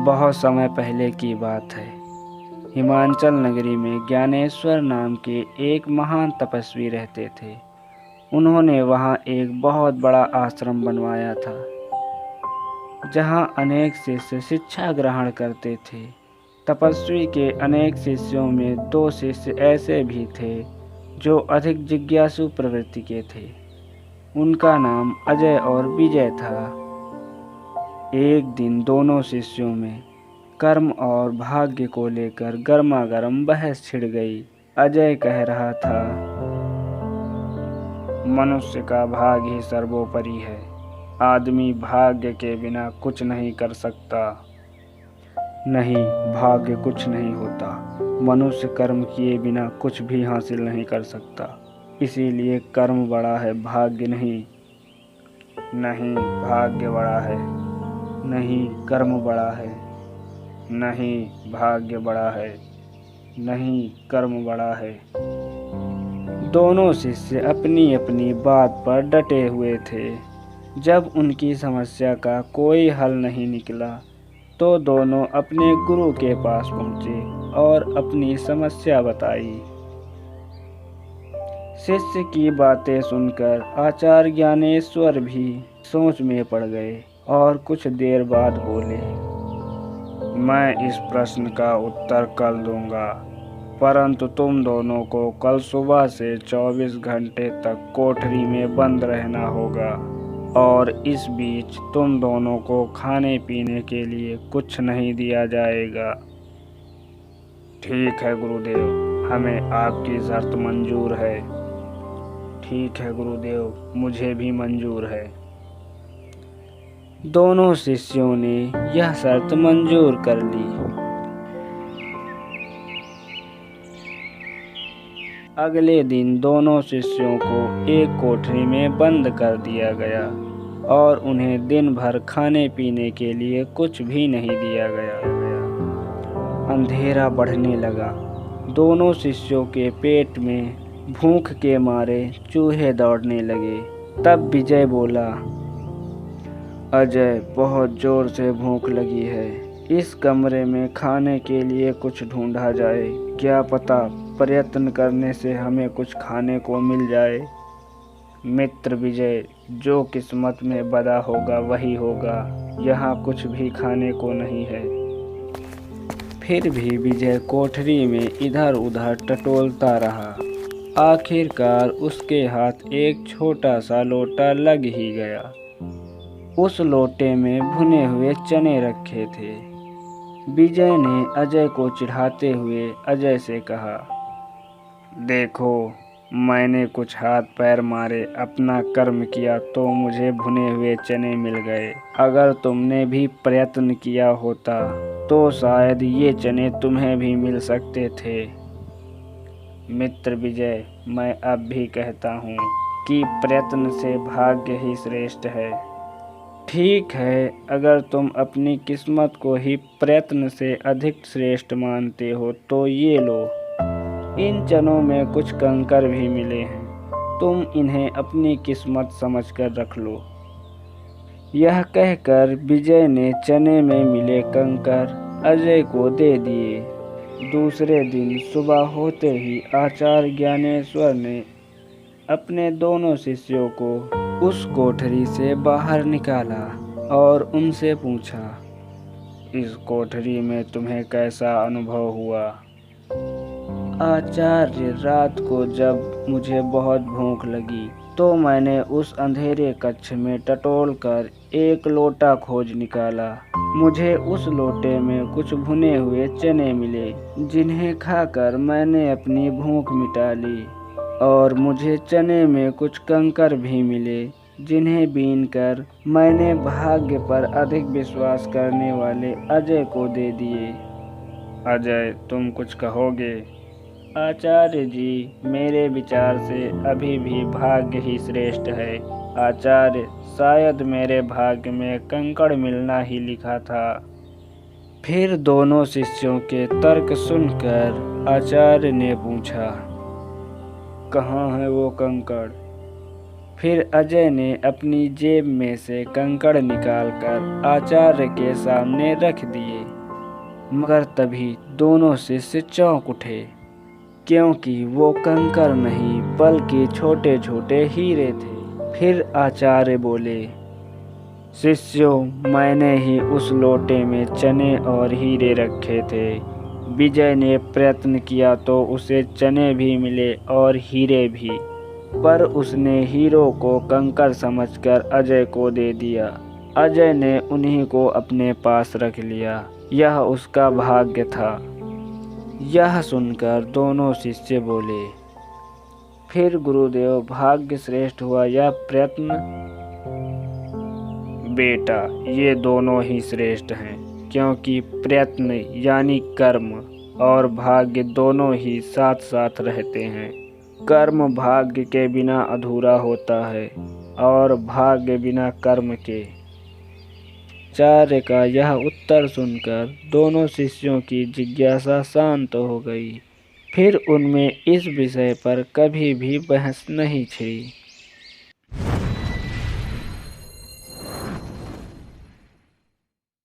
बहुत समय पहले की बात है। हिमाचल नगरी में ज्ञानेश्वर नाम के एक महान तपस्वी रहते थे। उन्होंने वहाँ एक बहुत बड़ा आश्रम बनवाया था, जहाँ अनेक शिष्य शिक्षा ग्रहण करते थे। तपस्वी के अनेक शिष्यों में 2 शिष्य ऐसे भी थे जो अधिक जिज्ञासु प्रवृत्ति के थे। उनका नाम अजय और विजय था। एक दिन दोनों शिष्यों में कर्म और भाग्य को लेकर गर्मागर्म बहस छिड़ गई। अजय कह रहा था, मनुष्य का भाग्य ही सर्वोपरि है। आदमी भाग्य के बिना कुछ नहीं कर सकता। नहीं, भाग्य कुछ नहीं होता। मनुष्य कर्म किए बिना कुछ भी हासिल नहीं कर सकता। इसीलिए कर्म बड़ा है, भाग्य नहीं। नहीं, भाग्य बड़ा है। नहीं, कर्म बड़ा है। नहीं, भाग्य बड़ा है। नहीं, कर्म बड़ा है। दोनों शिष्य अपनी अपनी बात पर डटे हुए थे। जब उनकी समस्या का कोई हल नहीं निकला तो दोनों अपने गुरु के पास पहुंचे और अपनी समस्या बताई। शिष्य की बातें सुनकर आचार्य ज्ञानेश्वर भी सोच में पड़ गए और कुछ देर बाद बोले, मैं इस प्रश्न का उत्तर कल दूंगा, परंतु तुम दोनों को कल सुबह से 24 घंटे तक कोठरी में बंद रहना होगा और इस बीच तुम दोनों को खाने पीने के लिए कुछ नहीं दिया जाएगा। ठीक है गुरुदेव, हमें आपकी शर्त मंजूर है। ठीक है गुरुदेव, मुझे भी मंजूर है। दोनों शिष्यों ने यह शर्त मंजूर कर ली। अगले दिन दोनों शिष्यों को एक कोठरी में बंद कर दिया गया और उन्हें दिन भर खाने पीने के लिए कुछ भी नहीं दिया गया। अंधेरा बढ़ने लगा। दोनों शिष्यों के पेट में भूख के मारे चूहे दौड़ने लगे। तब विजय बोला, अजय, बहुत जोर से भूख लगी है। इस कमरे में खाने के लिए कुछ ढूंढा जाए। क्या पता प्रयत्न करने से हमें कुछ खाने को मिल जाए। मित्र विजय, जो किस्मत में बदा होगा वही होगा। यहाँ कुछ भी खाने को नहीं है। फिर भी विजय कोठरी में इधर उधर टटोलता रहा। आखिरकार उसके हाथ एक छोटा सा लोटा लग ही गया। उस लोटे में भुने हुए चने रखे थे। विजय ने अजय को चिढ़ाते हुए अजय से कहा, देखो, मैंने कुछ हाथ पैर मारे, अपना कर्म किया तो मुझे भुने हुए चने मिल गए। अगर तुमने भी प्रयत्न किया होता तो शायद ये चने तुम्हें भी मिल सकते थे। मित्र विजय, मैं अब भी कहता हूँ कि प्रयत्न से भाग्य ही श्रेष्ठ है। ठीक है, अगर तुम अपनी किस्मत को ही प्रयत्न से अधिक श्रेष्ठ मानते हो तो ये लो, इन चनों में कुछ कंकर भी मिले हैं। तुम इन्हें अपनी किस्मत समझकर रख लो। यह कहकर विजय ने चने में मिले कंकर अजय को दे दिए। दूसरे दिन सुबह होते ही आचार्य ज्ञानेश्वर ने अपने दोनों शिष्यों को उस कोठरी से बाहर निकाला और उनसे पूछा, इस कोठरी में तुम्हें कैसा अनुभव हुआ? आचार्य, रात को जब मुझे बहुत भूख लगी तो मैंने उस अंधेरे कक्ष में टटोल कर एक लोटा खोज निकाला। मुझे उस लोटे में कुछ भुने हुए चने मिले, जिन्हें खाकर मैंने अपनी भूख मिटा ली। और मुझे चने में कुछ कंकर भी मिले, जिन्हें बीनकर मैंने भाग्य पर अधिक विश्वास करने वाले अजय को दे दिए। अजय, तुम कुछ कहोगे? आचार्य जी, मेरे विचार से अभी भी भाग्य ही श्रेष्ठ है। आचार्य, शायद मेरे भाग्य में कंकड़ मिलना ही लिखा था। फिर दोनों शिष्यों के तर्क सुनकर आचार्य ने पूछा, कहाँ है वो कंकड़? फिर अजय ने अपनी जेब में से कंकड़ निकालकर आचार्य के सामने रख दिए। मगर तभी दोनों शिष्य चौंक उठे, क्योंकि वो कंकर नहीं बल्कि छोटे छोटे हीरे थे। फिर आचार्य बोले, शिष्यों, मैंने ही उस लोटे में चने और हीरे रखे थे। विजय ने प्रयत्न किया तो उसे चने भी मिले और हीरे भी, पर उसने हीरो को कंकर समझकर अजय को दे दिया। अजय ने उन्हीं को अपने पास रख लिया। यह उसका भाग्य था। यह सुनकर दोनों शिष्य बोले, फिर गुरुदेव, भाग्य श्रेष्ठ हुआ या प्रयत्न? बेटा, ये दोनों ही श्रेष्ठ हैं, क्योंकि प्रयत्न यानी कर्म और भाग्य दोनों ही साथ साथ रहते हैं। कर्म भाग्य के बिना अधूरा होता है और भाग्य बिना कर्म के। आचार्य का यह उत्तर सुनकर दोनों शिष्यों की जिज्ञासा शांत हो गई। फिर उनमें इस विषय पर कभी भी बहस नहीं छिड़ी।